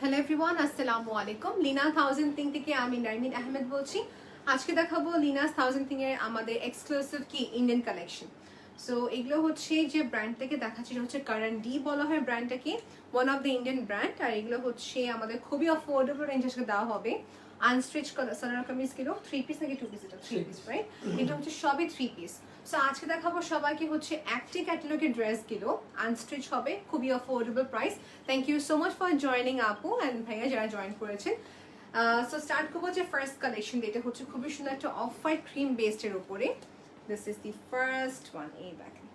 Hello everyone, আসসালামু আলাইকুম। Lina thousand thing থেকে আমি নারমিন আহমেদ বলছি। আজকে দেখাবো লিনাস থাউজেন্ড থিং এর আমাদের এক্সক্লুসিভ কি ইন্ডিয়ান কালেকশন। সো এগুলো হচ্ছে যে ব্র্যান্ড থেকে দেখাচ্ছি, হচ্ছে কারেন্ট ডি বলা হয় ব্র্যান্ডটাকে, one of the Indian brand. আর এগুলো হচ্ছে আমাদের খুবই অ্যাফোর্ডেবল রেঞ্জে দেওয়া হবে। আনস্ট্রিচ সালোয়ার কামিজ কিলো 3 পিস নাকি 2 পিস? এটা 3 পিস, রাইট? এটা হচ্ছে সবই 3 পিস। সো আজকে দেখাবো সবাইকে হচ্ছে একটি ক্যাটালগের ড্রেস গুলো আনস্ট্রিচ হবে, খুবই affordable price. Thank you so much for joining আপু অ্যান্ড ভাইয়া যারা জয়েন করেছেন। সো স্টার্ট করবো যে ফার্স্ট কালেকশন, এটা হচ্ছে খুবই সুন্দর একটা অফ হোয়াইট ক্রিম বেসড এর উপরে। This is the first one. এই দেখেন,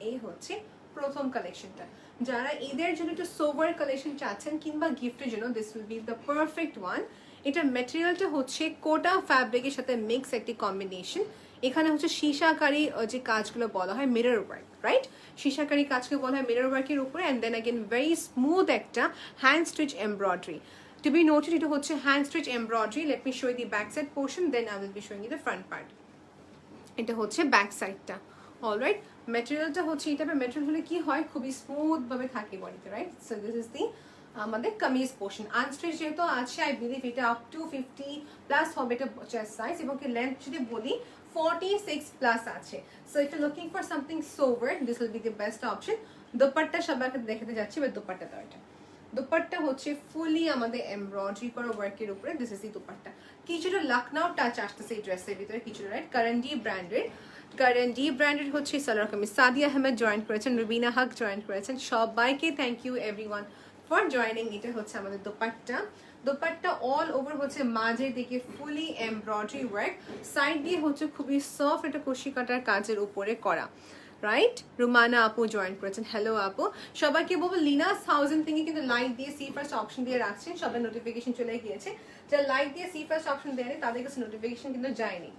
এই হচ্ছে প্রথম কালেকশনটা। যারা ঈদের জন্য একটু সোবার কালেকশন চাচ্ছেন কিংবা গিফটের জন্য, this will be the perfect one. এটার ম্যাটেরিয়ালটা হচ্ছে কোটা ফ্যাব্রিকের সাথে মিক্স একটি কম্বিনেশন। এখানে হচ্ছে সীসাকারি যে কাজগুলো বলা হয় মিরর ওয়ার্ক, রাইট? সীসাকারি কাজকে বলা হয় মিরর ওয়ার্কের উপরে, and then again very smooth একটা hand stitch embroidery. To be noted, এটা হচ্ছে hand stitch embroidery. Let me show the back side portion, then I will be showing you the front part. এটা হচ্ছে back সাইডটা। Alright, ম্যাটেরিয়ালটা হচ্ছে এই টাইপের material হলে কি হয়, খুবই স্মুথ ভাবে থাকে বডিতে, রাইট? সো দিস ইজ দি আমাদের কামিজ পোর্শন। আনস্ট্রিচ যেহেতু আছে, আই বিলিভ এটা আপ টু 50 প্লাস হবে এটা চেস্ট সাইজ, এবং কি লেন্থ যদি বলি 46 প্লাস আছে। So if you looking for something sober, this will be the best option. Dupatta সবাইকে দেখাতে যাচ্ছি, বাট দোপাট্টা দাও। এটা দুপাট্টা হচ্ছে ফুলি আমাদের এমব্রয়ডারি করা ওয়ার্কের উপরে। দিস ইজ দি দুপাট্টা। কিছুটা লখনউ টাচ আসতেছে এই ড্রেসের ভিতরে, কিছুটা, রাইট? কারেন্ট ডি ব্র্যান্ডেড হচ্ছে সালোয়ার কামিজ। সাদিয়া আহমেদ জয়েন করেছেন, রুবিনা হক জয়েন করেছেন, সবাইকে thank you everyone for joining. এটা হচ্ছে আমাদের দোপাট্টা। দোপাট্টা অল ওভার হচ্ছে মাঝের দিকে ফুলি এমব্রয়ডারি ওয়ার্ক, সাইড দিয়ে হচ্ছে খুবই সফট একটা কুশি কাটার কাজের উপরে করা, রাইট? রুমানা আপু জয়েন করেছেন, হ্যালো আপু। সবাইকে বলবো লিনাস থাউজেন্ড থেকে কিন্তু লাইক দিয়ে সি ফার্স্ট অপশন দিয়ে রাখছেন, সবাই নোটিফিকেশন চলে গিয়েছে। যারা লাইক দিয়ে সি ফার্স্ট অপশন দেয়নি তাদের কাছে নোটিফিকেশন কিন্তু যায়নি।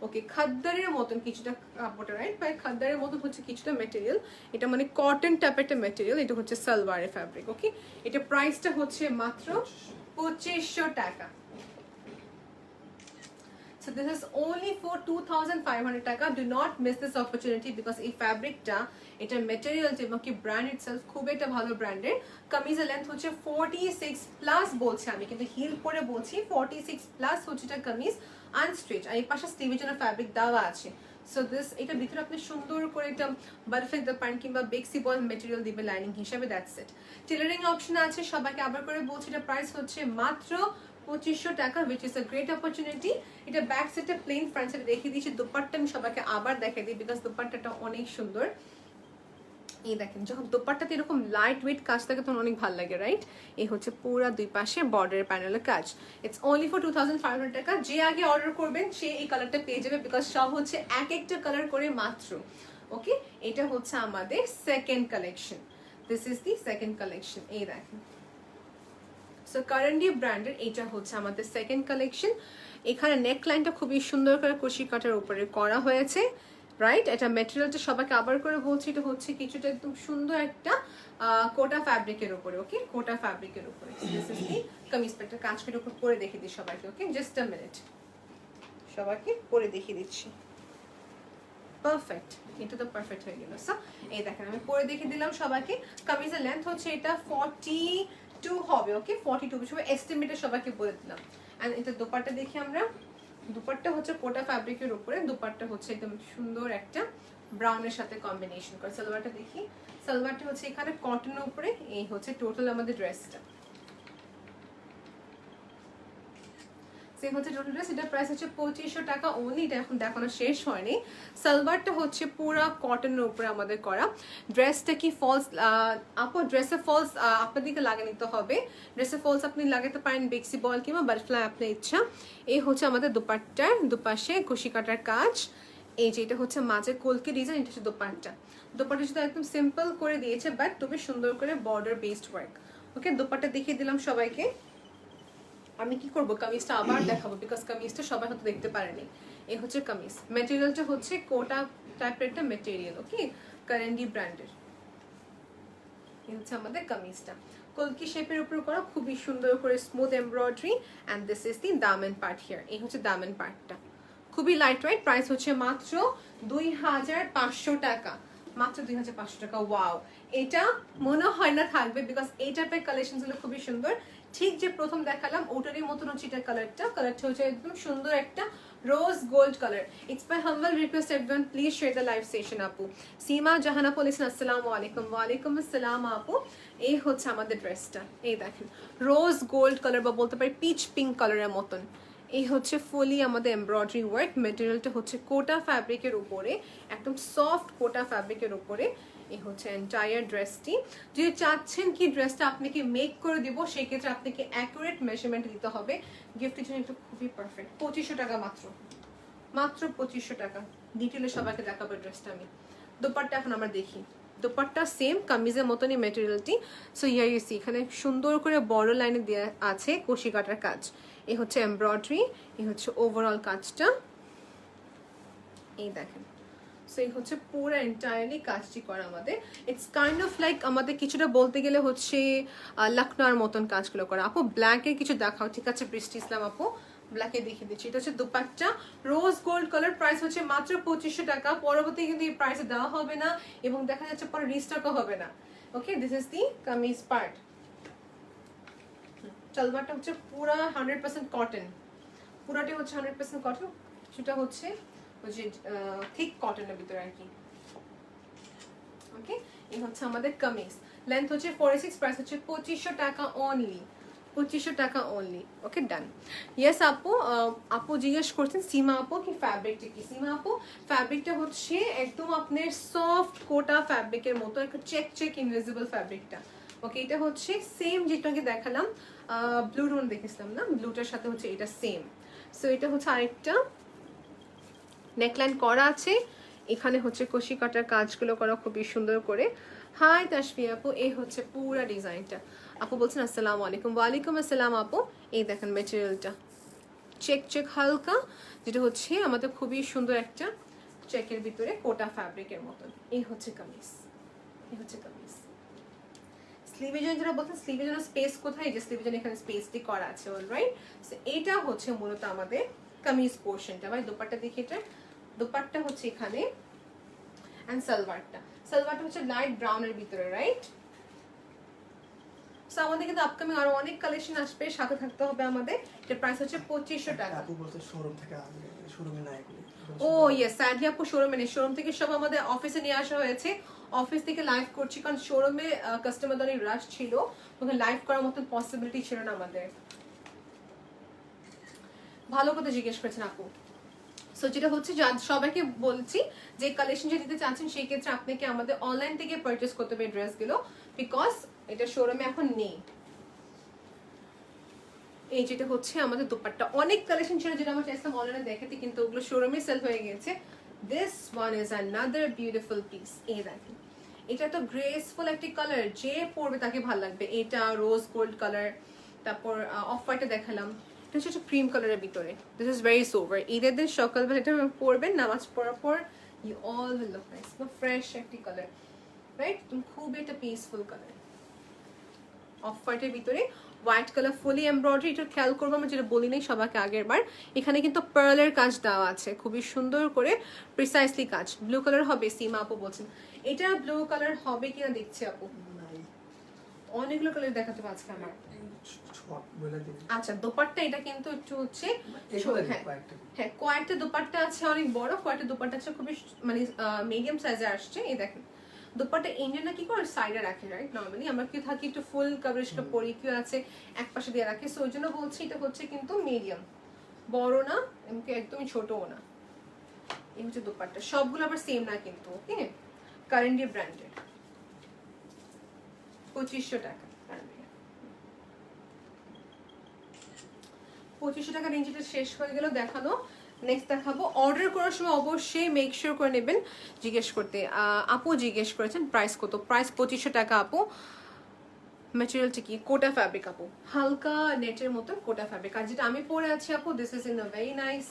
ওকে, খাদ্দারের মতন কিছুটা কাপড়টা, রাইট? প্রায় খাদ্দারের মতন হচ্ছে কিছুটা ম্যাটেরিয়াল। এটা মানে কটন টাইপের একটা ম্যাটেরিয়াল। এটা হচ্ছে সালোয়ারের ফ্যাব্রিক। ওকে, এটা প্রাইসটা হচ্ছে মাত্র 2500 টাকা। So this is only for 2500 টাকা. Do not miss this opportunity because এই ফ্যাব্রিকটা, এটার ম্যাটেরিয়াল এবং কি ব্র্যান্ড ইটসেলফ খুব একটা ভালো ব্র্যান্ডের। কামিজের লেন্থ হচ্ছে 46 প্লাস বলছে, আমি কিন্তু হিল পরে বলছি 46 প্লাস হচ্ছে এটা কামিজ আনস্ট্রিচ। আর এই পাশে স্লিভের জন্য ফ্যাব্রিক দেওয়া আছে। সো দিস, এটার ভিতরে আপনি সুন্দর করে একটা বাটারফ্লাই দিতে পারেন কিংবা বেক্সি বল ম্যাটেরিয়াল দিবে লাইনিং হিসাবে, দ্যাটস ইট। টেলারিং অপশন আছে। সবাইকে আবার করে বলছি, এটা প্রাইস হচ্ছে মাত্র 2500 টাকা, which is a great opportunity. এটা ব্যাক সাইডে প্লেন, ফ্রন্ট সাইডে দেখিয়ে দিয়েছি। দুপাট্টা আমি সবাইকে আবার দেখাই দিই বিকজ দুপাট্টাটা অনেক সুন্দর। এই দেখেন, যখন দুপাট্টাতে এরকম লাইট ওয়েট কাজ থাকে তখন অনেক ভালো লাগে, রাইট? এই হচ্ছে পুরো দুই পাশে বর্ডারের প্যানেলের কাজ। ইটস অনলি ফর 2500 টাকা। যে আগে অর্ডার করবেন সে এই কালারটা পেয়ে যাবে বিকজ সব হচ্ছে এক একটা কালার করে মাত্র। ওকে, এটা হচ্ছে আমাদের second collection. This is the second collection. এই দেখেন, সো কারেন্টলি ব্র্যান্ডের এটা হচ্ছে আমাদের সেকেন্ড কালেকশন। এখানে নেক লাইনটা খুবই সুন্দর করে কুশি কাটার উপরে করা হয়েছে, রাইট? এটা ম্যাটেরিয়ালটা সবাইকে আবার করে বলছি, এটা হচ্ছে কিছুটা একদম সুন্দর একটা কোটা ফ্যাব্রিকের উপরে। ওকে, কোটা ফ্যাব্রিকের উপরে কামিজ প্যান্টটা কাজ করে উপর পরে দেখিয়ে দিই সবাইকে। ওকে, জাস্ট আ মিনিট, সবাইকে পরে দেখিয়ে দিচ্ছি। পারফেক্ট, এটা তো পারফেক্ট হয়ে গেল। সো এই দেখেন, আমি পরে দেখিয়ে দিলাম সবাইকে। কামিজের লেন্থ হচ্ছে এটা 42 হবে। ওকে, 42 সবাই এস্টিমেটে সবাইকে বলে দিলাম। এন্ড এটা দোপাট্টা দেখি আমরা। দুপাট্টা হচ্ছে কোটা ফ্যাব্রিকের উপরে, দুপাট্টা হচ্ছে একদম সুন্দর একটা ব্রাউনের সাথে কম্বিনেশন করে। সালোয়ারটা দেখি, সালোয়ারটা হচ্ছে এখানে কটনের উপরে। এই হচ্ছে টোটাল আমাদের ড্রেসটা। সেম হচ্ছে টোটাল ড্রেস। এটার প্রাইস হচ্ছে 2500 টাকা অনলি। এটা এখন দেখানো শেষ হয়নি। সালোয়ারটা হচ্ছে পুরো কটনের উপরে আমাদের করা। ড্রেসটা কি ফলস আপু? ড্রেসে ফলস আপনাদেরকে লাগিয়ে নিতে হবে। ড্রেসে ফলস আপনি লাগাতে পারেন বেক্সি বল কিংবা বাটারফ্লাই, আপনার ইচ্ছা। এই হচ্ছে আমাদের দুপাট্টার দুপাশে কুশি কাটার কাজ। এই যে এটা হচ্ছে মাঝে কলকি ডিজাইন, এটা হচ্ছে দোপাট্টা। দোপাট্টা শুধু একদম সিম্পল করে দিয়েছে, বাট খুবই সুন্দর করে বর্ডার বেসড ওয়ার্ক। ওকে, দোপাট্টা দেখিয়ে দিলাম সবাইকে। আমি কি করবো, কামিজটা আবার দেখাবো বিকজ কামিজটা সবাই হয়তো দেখতে পারেনি। এই হচ্ছে কামিজ। ম্যাটেরিয়ালটা হচ্ছে কোটা টাইপের একটা ম্যাটেরিয়াল। ওকে, কারেন্ডি ব্র্যান্ডের। এই হচ্ছে আমাদের কামিজটা, কলকি শেপের উপর করা, খুবই সুন্দর করে smooth embroidery. And this is the daman part here. এই হচ্ছে দামেন পার্টটা, খুবই লাইট ওয়েট। প্রাইস হচ্ছে মাত্র 2500 টাকা। মাত্র 2500 টাকা। ওয়াও, এটা মনে হয় না থাকবে বিকজ এই টাইপের কালেকশন গুলো খুবই সুন্দর। ঠিক যে প্রথম দেখালাম ওটারই মতন হচ্ছে এটা কালারটা হচ্ছে একদম সুন্দর একটা রোজ gold colour. It's my humble request everyone please share the live session আপু। সীমা জাহান আপু লিসেন আসসালামু আলাইকুম। ওয়ালাইকুম আসসালাম আপু। এই হচ্ছে আমাদের ড্রেসটা, এই দেখেন রোজ গোল্ড কালার বা বলতে পারি পিচ পিঙ্ক কালারের মতন। এই হচ্ছে ফুলি আমাদের এমব্রয়ডারি ওয়ার্ক, মেটেরিয়ালটা হচ্ছে কোটা ফ্যাব্রিকের উপরে, একদম সফট কোটা ফ্যাব্রিকের উপরে। এই হচ্ছে এন্টায়ার ড্রেসটি। যদি চাচ্ছেন কি ড্রেসটা আপনাকে মেক করে দিব, সেই ক্ষেত্রে আপনাকে অ্যাকুরেট মেজারমেন্ট দিতে হবে। গিফটের জন্য একটু খুবই পারফেক্ট। 2500 টাকা মাত্র, মাত্র 2500 টাকা। ডিটেলে সবাইকে দেখাবো ড্রেসটা আমি। দোপাট্টা এখন আমরা দেখি। দোপাট্টা সেম কামিজের মতনই মেটেরিয়ালটি। সো ইয়ার ইউ সি এখানে সুন্দর করে বড় লাইনে দেওয়া আছে কষি কাটার কাজ। এই হচ্ছে এমব্রয়ডারি, এই হচ্ছে ওভারঅল কাজটা, এই দেখেন। সো এই হচ্ছে পুরো এন্টায়ারলি কাজটি করা আমাদের। ইটস কাইন্ড অফ লাইক আমাদের কিছুটা বলতে গেলে হচ্ছে লখনউর মতন কাজগুলো করা। আপু ব্ল্যাকের কিছু দেখাও, ঠিক আছে বৃষ্টি ইসলাম আপু ব্ল্যাকে দেখিয়ে দিচ্ছি। এটা হচ্ছে দুপাট্টা, রোজ গোল্ড কালার, প্রাইস হচ্ছে মাত্র 2500 টাকা। পরবর্তী কিন্তু এই প্রাইসে দেওয়া হবে না এবং দেখা যাচ্ছে পরে রিস্টকও হবে না। Okay, this is the kameez part. সালোয়ারটা হচ্ছে পুরা 100% কটন, পুরাটাই হচ্ছে 100% কটন, সেটা হচ্ছে ওই যে থিক কটনের ভিতরে আর কি। ওকে, এই হচ্ছে আমাদের কামিজ। লেন্থ হচ্ছে 46, প্রাইস হচ্ছে 2500 টাকা অনলি, 2500 টাকা অনলি। ওকে ডান। ইয়েস আপু, আপু জিজ্ঞেস করছেন সীমা আপু কি ফ্যাব্রিকটা কি। সীমা আপু ফ্যাব্রিকটা হচ্ছে একদম আপনার সফট কোটা ফ্যাব্রিকের মতো একটা চেক ইনভিজিবল ফ্যাব্রিকটা। ওকে, এটা হচ্ছে সেম যেটাকে দেখালাম ব্লু টোন দেখেছিলাম না, ব্লুটার সাথে হচ্ছে এটা সেম। সো এটা হচ্ছে আরেকটা নেকলাইন করা আছে, এখানে হচ্ছে কষি কাটার কাজগুলো করা খুবই সুন্দর করে। হাই তাশফি আপু, এই হচ্ছে পুরা ডিজাইনটা। আপু বলছেন আসসালামু আলাইকুম। ওয়ালাইকুম আসসালাম আপু। এই দেখেন মেটেরিয়ালটা চেক হালকা, যেটা হচ্ছে আমাদের খুবই সুন্দর একটা চেকের ভিতরে কোটা ফ্যাব্রিকের মতন। এই হচ্ছে কামিজ, এই হচ্ছে কামিজ। স্লিভের জন্য যেটা বলতেন স্লিভের জন্য স্পেস কোথায়, যে স্লিভের জন্য এখানে স্পেসটি করা আছে অলরাইট। সো এইটা হচ্ছে মূলত আমাদের কামিজ পোর্শনটা। ভাই দোপাট্টা দেখি, এটা দোপাট্টা হচ্ছে এখানে এন্ড সালোয়ারটা হচ্ছে লাইট ব্রাউনের ভিতরে, রাইট। সো আমাদের কিন্তু আপকামিং আরো অনেক কালেকশন আসবে, সাথে থাকতে হবে আমাদের। এর প্রাইস হচ্ছে 2500 টাকা। আপু বলতে শোরুম থেকে আসবে, শোরুমে না এগুলো। ও ইয়েস, স্যাডলি আপু শোরুমে নেই, শোরুম থেকে সব আমাদের অফিসে নিয়ে আসা হয়েছে। অফিস থেকে লাইভ করছি কারণ শোরুমে কাস্টমারদের অনেক রাশ ছিল, ওখানে লাইভ করার মতো পসিবিলিটি ছিল না আমাদের। ভালো কথা জিজ্ঞেস করেছেন আপু। সো যেটা হচ্ছে সবাইকে বলছি যে কালেকশন যদি দিতে চাচ্ছেন সেই ক্ষেত্রে আপনাকে আমাদের অনলাইন থেকে পারচেজ করতে হবে ড্রেসগুলো, বিকজ এটা শোরুমে এখন নেই। এই যেটা হচ্ছে আমাদের দোপাট্টা, অনেক কালেকশন ছিল যেটা আমরা চাইছিলাম অনলাইনে দেখাতে, কিন্তু ওগুলো শোরুমে সেল হয়ে গেছে। This one is another beautiful piece. এই দেখেন, এটা তো গ্রেসফুল একটি কালার, যে পরবে তাকে ভালো লাগবে। এটা রোজ গোল্ড কালার, তারপর অফ হোয়াইটে দেখালাম, এটা হচ্ছে ক্রিম কালারের ভিতরে। This is very sober. ঈদের দিন সকালবেলা এটা পরবেন, নামাজ পড়ার পর you all will look nice. Fresh একটি কালার, রাইট, খুবই একটা পিসফুল কালার। অফ হোয়াইটের ভিতরে হোয়াইট কালার ফুলি এমব্রয়ডারি। এটা খেয়াল করবো আমরা যেটা বলি নাই সবাইকে আগের বার, এখানে কিন্তু পার্লের কাজ দেওয়া আছে খুবই সুন্দর করে, প্রিসাইসলি কাজ। ব্লু কালার হবে সীমা আপু বলছেন, এটা ব্লু কালার হবে কিনা দেখছি আপু। অনেকগুলো কালার দেখাতে পারছি আমার। আচ্ছা দোপাট্টা এটা কিন্তু একটু হচ্ছে হ্যাঁ কয়েকটা দোপাট্টা আছে অনেক বড়, কয়েকটা দোপাট্টা আছে খুবই মানে মিডিয়াম সাইজে আসছে। এই দেখেন দোপাট্টা ইন্ডিয়ানরা কি করে সাইডে রাখে, রাইট। নর্মালি আমরা কি থাকি একটু ফুল কভারেজটা পরি, কেউ আছে এক পাশে দিয়ে রাখে। সো ওই জন্য বলছি এটা হচ্ছে কিন্তু মিডিয়াম, বড় না এমনকি একদমই ছোটও না। এই হচ্ছে দোপাট্টা, সবগুলো আবার সেম না কিন্তু। ওকে, কারেন্ডি ব্র্যান্ডেড, 2500 টাকা। 2500 টাকা রেঞ্জটা শেষ হয়ে গেল দেখানো। নেক্সট দেখাবো। অর্ডার করার সময় অবশ্যই মেক শিওর করে নেবেন জিজ্ঞেস করতে। আপু জিজ্ঞেস করেছেন প্রাইস কত, প্রাইস 2500 টাকা আপু। ম্যাটেরিয়ালটা কি, কোটা ফ্যাব্রিক আপু, হালকা নেটের মতো কোটা ফ্যাব্রিক। আর যেটা আমি পরে আছি আপু, this is in a very nice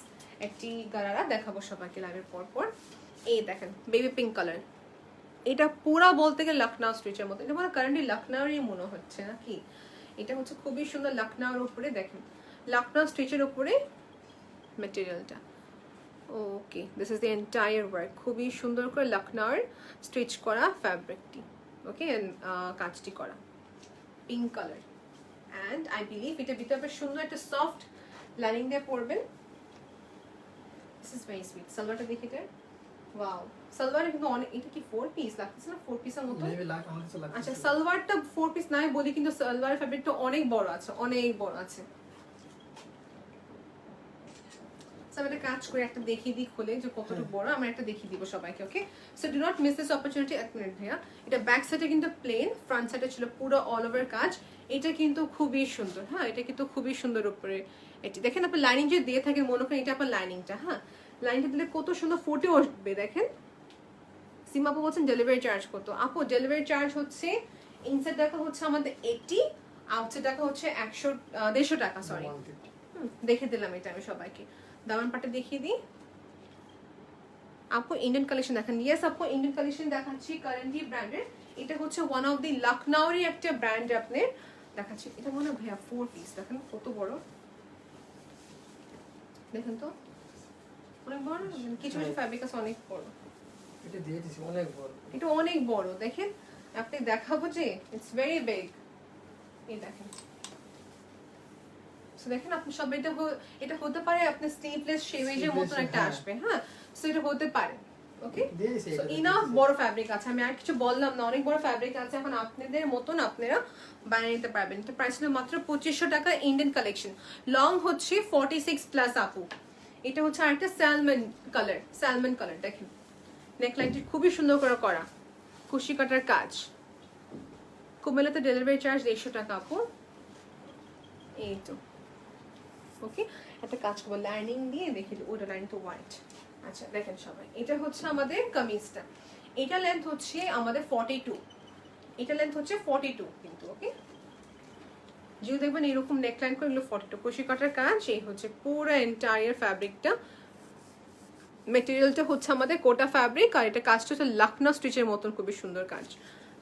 একটি গারারা, দেখাবো সবাইকে লাইভের পর পর। এই দেখেন বেবি পিঙ্ক কালার, এটা পুরা বলতে গেলে লখনউ স্ট্রিচের মতো, এটা মানে কারেন্টলি লখনউরই মনে হচ্ছে নাকি। এটা হচ্ছে খুবই সুন্দর লখনউর উপরে, দেখেন লখনউ স্ট্রিচের উপরে ম্যাটেরিয়ালটা। Okay, this is the entire work, খুবই সুন্দর করে লখনউর স্টিচ করা ফ্যাব্রিকটি। ওকে, কাজটি করা pink colour and I believe এটার ভিতরে বেশ সুন্দর একটা সফট লাইনিং দিয়ে পরবেন। This is very sweet. সালোয়ারটা দেখি এটা, ওয়াও সালোয়ারে কিন্তু অনেক, এটা কি 4 পিস লাগতেছে না 4 পিসের মতো? মেবি লাগ আমার কাছে লাগছে। আচ্ছা সালোয়ারটা 4 পিস নাই বলি, কিন্তু সালোয়ারের ফ্যাব্রিকটা অনেক বড় আছে, অনেক বড় আছে। আমি একটা কাজ করে একটা দেখিয়ে দিই খুলে যে কতটুকু বড়, আমরা একটা দেখিয়ে দিব সবাইকে। Okay, so do not miss this opportunity. এক মিনিট ভাইয়া, এটা ব্যাক সাইডে কিন্তু প্লেন, ফ্রন্ট সাইডে ছিল পুরো অল ওভার কাজ। এটা কিন্তু খুবই সুন্দর, হ্যাঁ এটা কিন্তু খুবই সুন্দর উপরে। এটি দেখেন আপনি লাইনিং যে দিয়ে থাকেন, মনে করেন এটা আপনার লাইনিংটা, হ্যাঁ লাইনিংটা দিলে কত সুন্দর ফুটে উঠবে। দেখেন সীমা আপু বলছেন ডেলিভারি চার্জ কত? আপু ডেলিভারি চার্জ হচ্ছে ইনসাইড টাকা হচ্ছে আমাদের 80, আউটসাইড টাকা হচ্ছে 150 টাকা, সরি দেখে দিলাম এটা আমি সবাইকে। দামান পাটে দেখিয়ে দিই। আপু ইন্ডিয়ান কালেকশন দেখেন। ইয়েস আপু ইন্ডিয়ান কালেকশন দেখাচ্ছি, কারেন্টলি ব্র্যান্ডের। এটা হচ্ছে ওয়ান অফ দি লখনৌরি একটা ব্র্যান্ড আপনার দেখাচ্ছি। এটা মনে হয় ভাইয়া 4 পিস, দেখেন কত বড়, দেখেন তো অনেক বড়। কিছু কিছু ফ্যাব্রিক আছে অনেক বড়, এটা দিয়ে দিছি অনেক বড়, এটা অনেক বড়। দেখেন আপনি দেখাবো যে ইটস ভেরি বিগ। এই দেখেন, সো দেখেন আপনি সব এটা হতে পারে আপনার স্লিভলেস শেভেজের মতন একটা আসবে, হ্যাঁ সো এটা হতে পারে। ওকে, দিয়ে দিছি। সো ইনাফ বড় ফ্যাব্রিক আছে, আমি আর কিছু বললাম না, অনেক বড় ফ্যাব্রিক আছে। এখন আপনাদের মতন আপনারা বানিয়ে নিতে পারবেন। এটা প্রাইস হলো মাত্র 2500 টাকা। ইন্ডিয়ান কালেকশন, লং হচ্ছে 46 প্লাস আপু। এটা হচ্ছে আরেকটা স্যালমন কালার দেখেন, নেকলাইনটি খুবই সুন্দর করে করা, কুশি কাটার কাজ। কুমিল্লাতে ডেলিভারি চার্জ 150 টাকা আপু। এই তো ওকে, একটা কাজ করবো লাইনিং দিয়ে দেখি, ওটা লাইন তো হোয়াইট। আচ্ছা দেখেন সবাই, এটা হচ্ছে আমাদের কামিজটা, এটা লেন্থ হচ্ছে আমাদের 42, এটা লেন্থ হচ্ছে 42 কিন্তু। ওকে, যেহেতু দেখবেন এরকম নেকলাইন করে এগুলো 42, কুশি কাটার কাজ। এই হচ্ছে পুরো এন্টায়ার ফ্যাব্রিকটা, মেটেরিয়ালটা হচ্ছে আমাদের কোটা ফ্যাব্রিক, আর এটা কাজটা হচ্ছে লখনৌ স্টিচের মতন খুবই সুন্দর কাজ।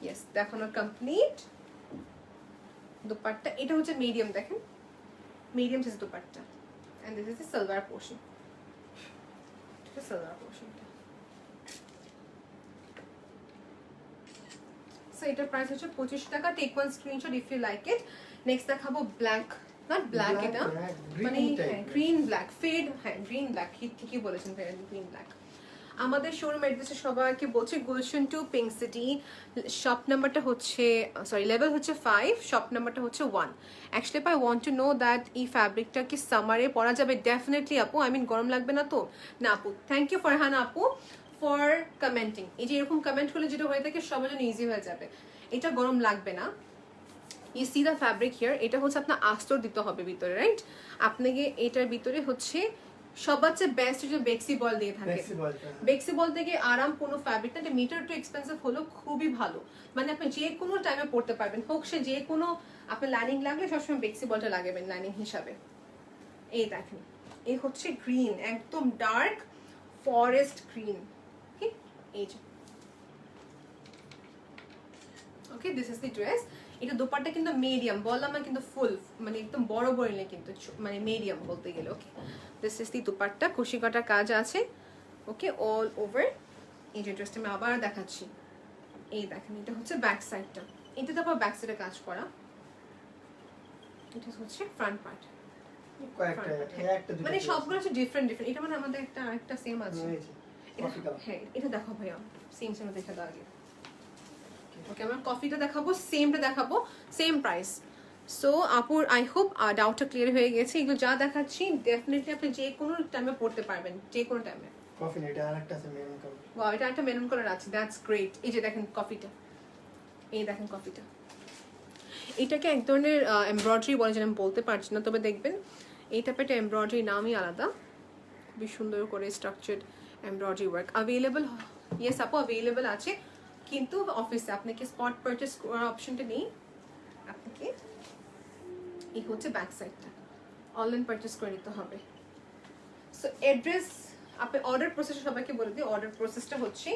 ইয়েস দেখানোর কমপ্লিট। দুপাট্টা এটা হচ্ছে মিডিয়াম, দেখেন medium size dupatta, and this is the salwar portion. এটা সালোয়ার পোর্শনটা। সো এটার প্রাইস হচ্ছে 25 টাকা। Take one screenshot if you like it. Next দেখাবো ব্ল্যাক, নট ব্ল্যাক, এটা মানে গ্রিন ব্ল্যাক ফেড, হ্যাঁ গ্রিন ব্ল্যাক, ঠিকই বলেছেন ভাই, গ্রিন ব্ল্যাক। আমাদের শোরুম অ্যাড্রেসে সবাইকে বলছি গুলশন 2 পিঙ্ক সিটি, শপ নাম্বারটা হচ্ছে সরি লেভেল হচ্ছে 5, শপ নাম্বারটা হচ্ছে 1। Actually I want to know that এই ফ্যাব্রিকটা কি সামারে পরা যাবে? ডেফিনেটলি আপু, আই মিন গরম লাগবে না তো? না আপু, থ্যাংক ইউ ফারহানা আপু ফর কমেন্টিং। এই যে এরকম কমেন্ট করলে যেটা হয়ে থাকে সবার জন্য ইজি হয়ে যাবে, এটা গরম লাগবে না। You see the fabric here, এটা হচ্ছে আপনার আস্তর দিতে হবে ভিতরে, রাইট? আপনাকে এটার ভিতরে হচ্ছে সবার চেয়ে বেস্ট হচ্ছে বেক্সি বল দিয়ে থাকে। বেক্সি বল থেকে আরামপূর্ণ ফ্যাব্রিকটা, এটা মিটার টু এক্সপেন্সিভ হলো খুবই ভালো, মানে আপনি যে কোনো টাইমে পড়তে পারবেন, হোক সে যে কোনো, আপনার লাইনিং লাগলে সবসময় বেক্সি বলটা লাগাবেন লাইনিং হিসাবে। এই দেখেন, এই হচ্ছে গ্রিন, একদম ডার্ক ফরেস্ট গ্রিন। এই যে ওকে, দিস ইজ দি ড্রেস। এটা দোপাট্টা কিন্তু মিডিয়াম, বললাম না কিন্তু ফুল, মানে একদম বড় বড় নেই কিন্তু, মানে মিডিয়াম বলতে গেলে। ওকে, দিস ইজ দি দোপাট্টা, কুশি কাটার কাজ আছে। ওকে, অল ওভার। এই যে ড্রেসটা আমি আবার দেখাচ্ছি, এই দেখেন এটা হচ্ছে ব্যাক সাইডটা, এটাতে আবার ব্যাক সাইডে কাজ করা। এটা হচ্ছে ফ্রন্ট পার্ট, মানে সবগুলো হচ্ছে ডিফারেন্ট ডিফারেন্ট। এটা মানে আমাদের একটা আরেকটা সেম আছে, হ্যাঁ এটা দেখো ভাইয়া, সেম সেম দেখে দাও আগে। ওকে, আমরা কফিটা দেখাবো, সেমটা দেখাবো, সেম প্রাইস। সো আপুর আই হোপ ডাউটটা ক্লিয়ার হয়ে গেছে। এগুলো যা দেখাচ্ছি ডেফিনেটলি আপনি যে কোনো টাইমে পড়তে পারবেন, যে কোনো টাইমে। কফি এটা আরেকটা আছে মেরুন কালার। ওয়াও, এটা একটা মেরুন কালার আছে, দ্যাটস গ্রেট। এই যে দেখেন কফিটা, এই দেখেন কফিটা, এটাকে এক ধরনের এমব্রয়ডারি বলে, যেটা আমি বলতে পারছি না, তবে দেখবেন এই টাইপের এমব্রয়ডারি নামই আলাদা, খুবই সুন্দর করে structured embroidery work available. Yes আপু অ্যাভেলেবল আছে, কিন্তু অফিসে আপনাকে স্পট পারচেস করার অপশনটা নেই। আপনাকে এই হচ্ছে ব্যাক সাইডটা, অনলাইন পারচেস করে নিতে হবে। সো অ্যাড্রেস, আপনি অর্ডার প্রসেসটা সবাইকে বলে দিই। অর্ডার প্রসেসটা হচ্ছে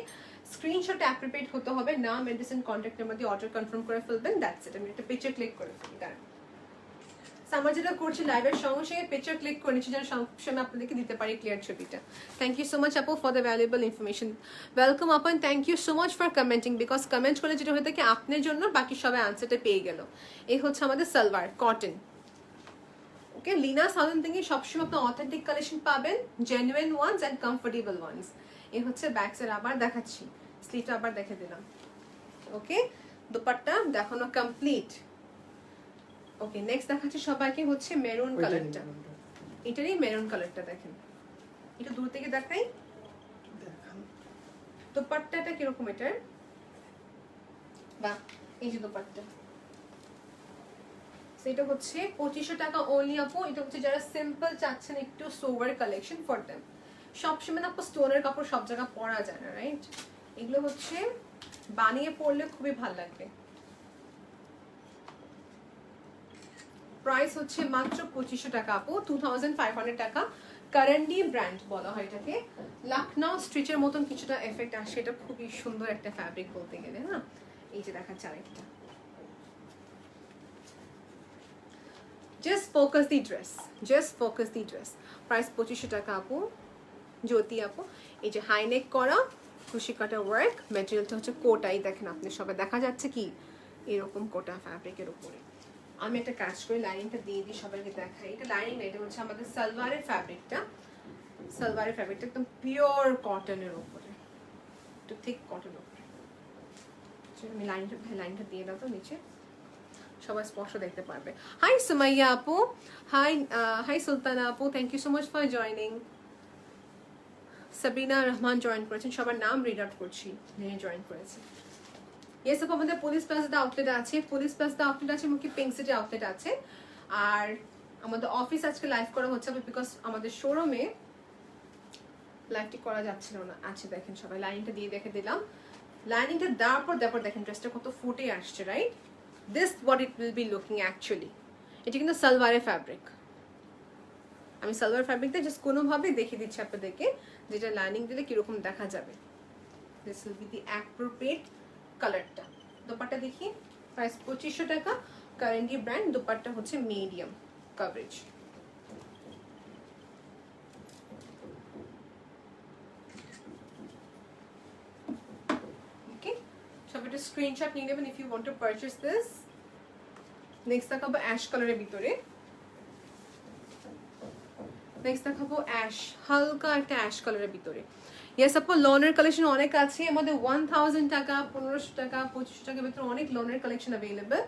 স্ক্রিনশট অ্যাপ্রোপ্রিয়েট হতে হবে, নাম মেডিসিন কন্ট্যাক্ট নাম্বার দিয়ে অর্ডার কনফার্ম করে ফেলবেন, দ্যাটস ইট। আমি একটা পিকচার ক্লিক করে ফেলি, দাঁড়ান আমরা যেটা করছি লাইভের সঙ্গে সঙ্গে পিকচার ক্লিক করে নিচ্ছি যেন সবসময় আপনাদেরকে দিতে পারি ক্লিয়ার ছবিটা। থ্যাংক ইউ সো মাচ আপু for the valuable information. Welcome আপু and thank you so much for commenting, because comment করলে যেটা হয়ে থাকে আপনার জন্য বাকি সবাই আনসারটা পেয়ে গেল। এই হচ্ছে আমাদের salwar cotton. Okay, Lina south থেকে সবসময় আপনার অথেন্টিক কালেকশন পাবেন, genuine ones and comfortable ones. এই হচ্ছে ব্যাক সাইড, আবার দেখাচ্ছি, স্লিভটা আবার দেখে দিলাম। ওকে, দুপাট্টা দেখানো কমপ্লিট। ওকে, নেক্সট দেখাচ্ছি সবাইকে হচ্ছে মেরুন কালারটা। এটারই মেরুন কালারটা দেখেন, এটা দূর থেকে দেখাই। দুপাট্টাটা কিরকম এটার, বাহ, এই যে দুপাট্টা, সেটা হচ্ছে 2500 টাকা ওনলি আপু। এটা হচ্ছে যারা সিম্পল চাচ্ছেন একটু সোভার কালেকশন ফর দেম। সবসময় আপু স্টোনের কাপড় সব জায়গায় পরা যায় না, রাইট? এগুলো হচ্ছে বানিয়ে পরলে খুবই ভালো লাগবে। প্রাইস হচ্ছে মাত্র 2500 টাকা আপু, 2500 টাকা। কারেন্টলি ব্র্যান্ড বলা হয় এটাকে। লখনউ স্ট্রিচের মতন কিছুটা এফেক্ট আসে, এটা খুবই সুন্দর একটা ফ্যাব্রিক বলতে গেলে। হ্যাঁ, এই যে দেখাচ্ছে আরেকটা। জাস্ট ফোকাস দি ড্রেস, জাস্ট ফোকাস দি ড্রেস। প্রাইস 2500 টাকা আপু, জ্যোতি আপু। এই যে হাইনেক করা খুশি কাটা ওয়ার্ক, ম্যাটেরিয়ালটা হচ্ছে কোটাই, দেখেন আপনি সবাই দেখা যাচ্ছে কি এরকম কোটা ফ্যাব্রিকের উপরে। আমি একটা কাজ করি, লাইনিংটা দিয়ে দিই সবাইকে দেখাই। এটা লাইনিং না, এটা হচ্ছে আমাদের সালোয়ারের ফ্যাব্রিকটা। সালোয়ারের ফ্যাব্রিকটা একদম পিওর কটনের উপরে, একটু থিক কটন উপরে। আমি লাইনটা দিয়ে দাও তো নিচে, সবাই স্পষ্ট দেখতে পারবে। হাই সুমাইয়া আপু, হাই সুলতানা আপু, thank you so much for joining. Sabina Rahman join করেছেন, সবার নাম রিড আউট করছি যিনি জয়েন করেছেন। ইয়েস আপু, আমাদের পুলিশ প্লাজাতে আউটলেট আছে, পুলিশ প্লাজাতে আউটলেট আছে, এমনকি পিঙ্ক সিটি আউটলেট আছে। আর আমাদের অফিস আজকে লাইভ করা হচ্ছে বিকজ আমাদের শোরুমে লাইভটি করা যাচ্ছিল না। আছে দেখেন সবাই, লাইনটা দিয়ে দেখে দিলাম। লাইনিংটা দেওয়ার পর দেখেন ড্রেসটা কত ফুটে আসছে, right? This what it will be looking actually. এটা কিন্তু সালোয়ারের ফ্যাব্রিক। আমি সালোয়ার ফ্যাব্রিকটা জাস্ট কোনোভাবে দেখিয়ে দিচ্ছি আপনাদেরকে যেটা লাইনিং দিলে কিরকম দেখা যাবে। This will B the appropriate কালারটা। দোপাট্টা দেখি, প্রাইস 2500 টাকা, কারেন্টলি ব্র্যান্ড। দোপাট্টা হচ্ছে মিডিয়াম কভারেজ। ওকে, সব একটা স্ক্রিনশট নিয়ে নেবেন if you want to purchase this. Next দেখাবো অ্যাশ কালারের ভিতরে। নেক্সট দেখাবো অ্যাশ, হালকা একটা অ্যাশ কালারের ভিতরে। ইয়েস আপু, লোনের কালেকশন অনেক আছে আমাদের। 1000 টাকা, 1500 টাকা, 2500 টাকার ভিতরে অনেক লোনের কালেকশন অ্যাভেলেবেল।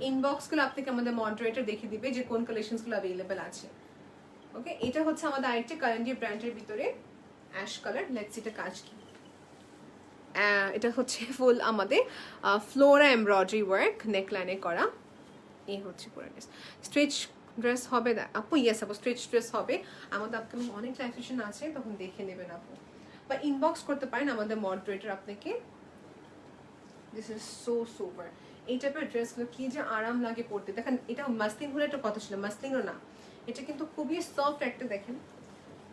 ইনবক্সগুলো আপনাকে আমাদের মডারেটর দেখিয়ে দিবে যে কোন কালেকশনসগুলো অ্যাভেলেবেল আছে। ওকে, এটা হচ্ছে আমাদের আরেকটা কারেন্টলি ব্র্যান্ডের ভিতরে অ্যাশ কালার। লেটস এটা কাজ কি, এটা হচ্ছে ফুল আমাদের ফ্লোরা এমব্রয়ডারি ওয়ার্ক নেকলাইনে করা। এই হচ্ছে পুরো ড্রেস। স্ট্রেচ ড্রেস হবে আপু? ইয়েস আপু, স্ট্রেচ ড্রেস হবে। আমাদের আপকামিং অনেক লাইভ সেশন আছে, তখন দেখে নেবেন আপু, বা ইনবক্স করতে পারেন আমাদের মডারেটর আপনাকে। This is so super. এই টাইপের ড্রেসগুলো কি যে আরাম লাগে পরতে। দেখেন এটা মাসলিন হলে একটা কথা ছিল, মাসলিনও না, এটা কিন্তু খুবই সফট একটা, দেখেন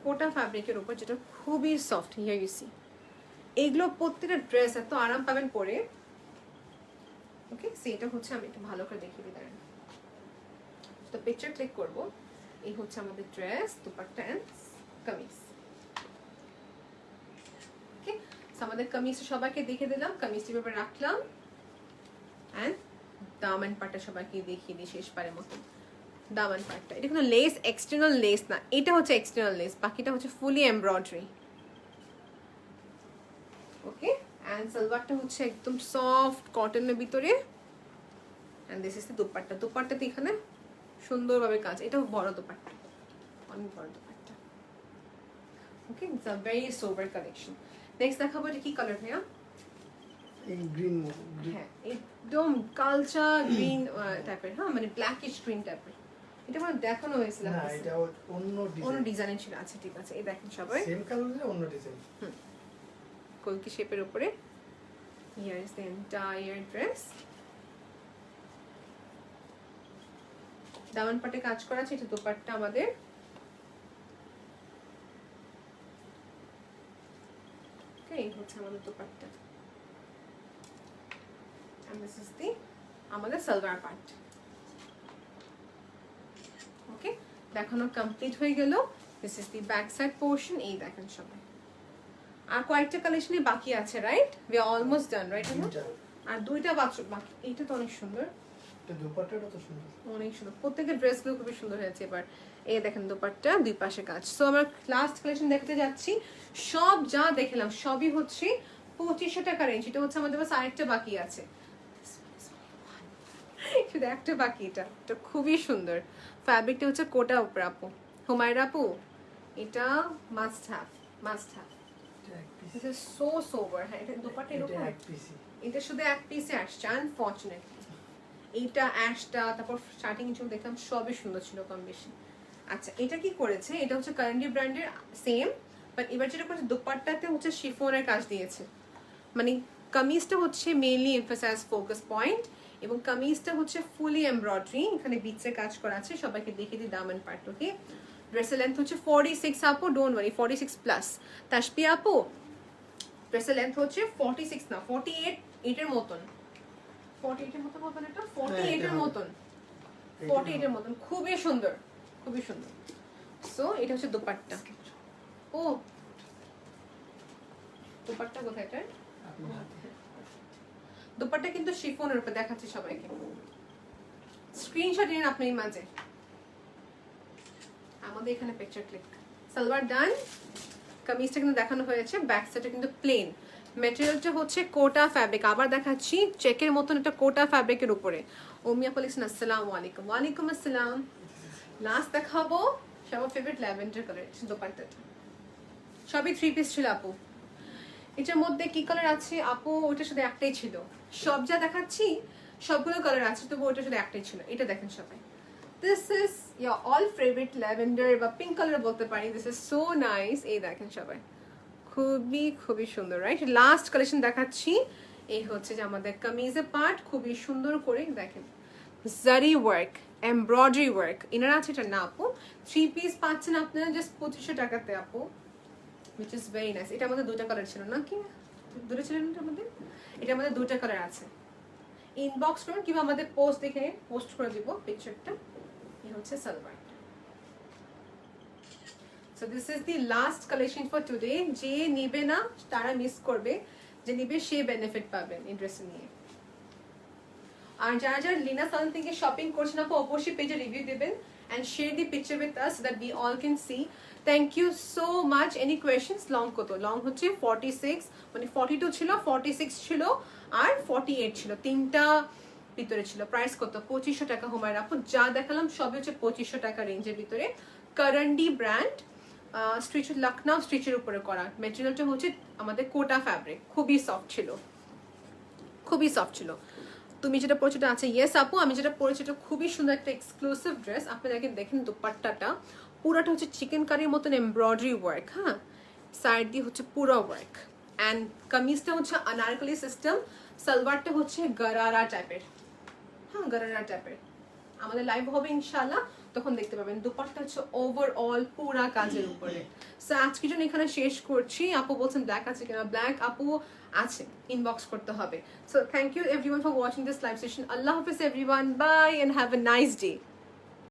কোটা ফ্যাব্রিকের উপর, যেটা খুবই সফট। হিয়ার ইউ সি, এইগুলো প্রত্যেকটা ড্রেস এত আরাম পাবেন পরে। ওকে, সেটা হচ্ছে আমি একটু ভালো করে দেখিয়ে দিই, তো পিকচার ক্লিক করব। এই হচ্ছে আমাদের ড্রেস, দুপাট্টা এন্ড কামিজ। ওকে, আমাদের কামিজ সবাইকে দেখে দিলাম, কামিজটি এভাবে রাখলাম এন্ড দামান পাটটা সবাইকে দেখিয়ে দিই শেষবারের মতো। দামান পাটটা, এটা কোনো লেস, এক্সটার্নাল লেস না, এটা হচ্ছে এক্সটার্নাল লেস, বাকিটা হচ্ছে ফুলি এমব্রয়ডারি। ওকে, এন্ড সালোয়ারটা হচ্ছে একদম সফট কটনের ভিতরে। And this is the dupatta. দুপাট্টাতে এখানে সুন্দরভাবে কাজ, এটা বড় দোপাট্টা, অনেক বড় dupatta. Okay, it's a very sober collection. Next দেখাবো, এটা কি কালার ভাইয়া? এই গ্রিন, হ্যাঁ, একদম কালচার গ্রিন টাইপের, হ্যাঁ মানে ব্ল্যাকিশ গ্রিন টাইপের। এটা মানে দেখানো হয়েছিল না, এটা অন্য ডিজাইনের ছিল। আচ্ছা ঠিক আছে, এই দেখেন সবাই সেম কালারে অন্য ডিজাইন। কলকি শেপের উপরে। Here is the entire dress. দামান পাটে কাজ করা আছে, এটা দোপাট্টা আমাদের। এই হচ্ছে আমাদের dupatta, and this is the আমাদের সালোয়ার পার্ট। দেখানো কমপ্লিট হয়ে গেল। This is the back side portion, এই দেখেন সবাই। আর কয়েকটা কালেকশনই বাকি আছে, right? We are almost done, right? আর দুইটা বাকি। এইটা তো অনেক সুন্দর, এটা দোপাট্টাটা তো সুন্দর, অনেক সুন্দর। প্রত্যেকের ড্রেসগুলো খুবই সুন্দর হয়েছে এবার। এই দেখেন দোপাট্টা, দুই পাশে কাজ। সো আমরা লাস্ট কালেকশন দেখতে যাচ্ছি। সব যা দেখলাম সবই হচ্ছে 2500 টাকা রেঞ্জ। এটা হচ্ছে আমাদের বাস আরেকটা বাকি আছে, শুধু একটা বাকি। এটা খুবই সুন্দর। ফ্যাব্রিকটা হচ্ছে কোটা উপর আপু, হুমায়রা আপু, এটা মাস্ট হ্যাভ, মাস্ট হ্যাভ। এটা এক পিস, দিস ইজ সো সোবার। হ্যাঁ, এটা দোপাট্টা এটা এরকম, এক পিসি, এটা শুধু এক পিসে আসছে আনফর্চুনেটলি। এইটা অ্যাশটা, তারপর স্টার্টিং যেগুলো দেখলাম সবই সুন্দর ছিল কম বেশি। আচ্ছা, এটা কি করেছে? এটা হচ্ছে কারেন্টি ব্র্যান্ডের সেম, বাট এবার যেটা করেছে দোপাট্টাতে হচ্ছে শিফনের কাজ দিয়েছে। মানে কামিজটা হচ্ছে মেইনলি এমফাসাইজ ফোকাস পয়েন্ট, এবং কামিজটা হচ্ছে ফুলি এমব্রয়ডারি, এখানে বিচে কাজ করা আছে। সবাইকে দেখে দিই দামান পার্ট। ওকে, ড্রেসের লেন্থ হচ্ছে 46 আপু, ডোন্ট ওয়ারি, 46 প্লাস। তাসপি আপু, ড্রেসের লেন্থ হচ্ছে 46 না 48, এর মতন, 48 এর মতন হবে না এটা, 48 এর মতন, 48 এর মতন। খুবই সুন্দর, খুবই সুন্দর। সো এটা হচ্ছে দোপাট্টা। ও দোপাট্টা কোথায় এটা? আপনার হাতে। দোপাট্টা কিন্তু শিফনের উপর দেখাচ্ছি সবাইকে, স্ক্রিনশট নিন আপনি মাঝে। আমাদের এখানে পিকচার ক্লিক। সালোয়ার ডান, কামিজটা কিন্তু দেখানো হয়েছে, ব্যাক সাইডে কিন্তু প্লেন। ম্যাটেরিয়ালটা হচ্ছে কোটা ফ্যাব্রিক, আবার দেখাচ্ছি চেকের মতন একটা কোটা ফ্যাব্রিকের উপরে। ওমিয়া বলেছেন আসসালামু আলাইকুম। ওয়ালাইকুম আসসালাম। লাস্ট দেখাবো সবার ফেভারিট ল্যাভেন্ডার কালার দোপাট্টাটা। সবই 3 পিস ছিল আপু। এটার মধ্যে কি কালার আছে আপু? ওটা শুধু একটাই ছিল। সব যা দেখাচ্ছি সবগুলো কালার আছে, তবু ওটা শুধু একটাই ছিল। এটা দেখেন সবাই, this is year all favourite lavender বা পিঙ্ক কালার বলতে পারি। This is so nice. এই দেখেন সবাই, খুবই খুবই সুন্দর, রাইট? লাস্ট কালেকশন দেখাচ্ছি। এই হচ্ছে যে আমাদের কামিজের পার্ট, খুবই সুন্দর করে দেখেন জারি ওয়ার্ক, এমব্রয়ডারি ওয়ার্ক এনারা আছে। এটা না আপু, 3 পিস পাচ্ছেন আপনারা জাস্ট 2500 টাকাতে আপু, which is very nice. এটা আমাদের দুটো কালার ছিল না কি? দুটো ছিল না আমাদের? এটা আমাদের দুটো কালার আছে। ইনবক্স করুন কিংবা আমাদের পোস্ট দেখে পোস্ট করে দিব পিকচারটা। এই হচ্ছে salwar. So this is the last collection for today. যে নিবে না তারা মিস করবে, যে নিবে সে বেনিফিট পাবেন এই ড্রেস নিয়ে। আর যারা যারা লিনা সালন থেকে শপিং করছেন আপু, অবশ্যই পেজে রিভিউ দিবেন and share the picture with us so that we all can see. Thank you so much. Any questions? Long কত? Long হচ্ছে 46, মানে 42 ছিল, 46 ছিল আর 48 ছিল, তিনটা ভিতরে ছিল। প্রাইস কত? 2500 টাকা। হুমায়রা আপু যা দেখালাম সবই হচ্ছে 2500 টাকা রেঞ্জের ভিতরে। কারেন্ডি ব্র্যান্ড, স্ট্রিচ লখনউ স্ট্রিচের উপরে করা। ম্যাটেরিয়ালটা হচ্ছে আমাদের কোটা ফ্যাব্রিক, খুবই সফট ছিল, খুবই সফট ছিল। তুমি যেটা পরেছো এটা আছে, ইয়েস আপু আমি যেটা পরেছি এটা খুবই সুন্দর একটা এক্সক্লুসিভ ড্রেস। আপনাদেরকে দেখেন দোপাট্টাটা পুরাটা হচ্ছে চিকেন কারির মতন এমব্রয়ডারি ওয়ার্ক, হ্যাঁ, সাইড দিয়ে হচ্ছে পুরো ওয়ার্ক। অ্যান্ড কামিজটা হচ্ছে আনারকলি সিস্টেম, সালোয়ারটা হচ্ছে গারারা টাইপের, হ্যাঁ গারারা টাইপের। আমাদের লাইভ হবে ইনশাআল্লাহ, তখন দেখতে পাবেন। দোপাট্টা হচ্ছে ওভারঅল পুরা কাজের উপরে। সো আজকের জন্য এখানে শেষ করছি। আপু বলছেন ব্ল্যাক আছে কিনা? ব্ল্যাক আপু আছে, ইনবক্স করতে হবে। So thank you everyone for watching this live session. আল্লাহ হাফেজ everyone, bye and have a nice day.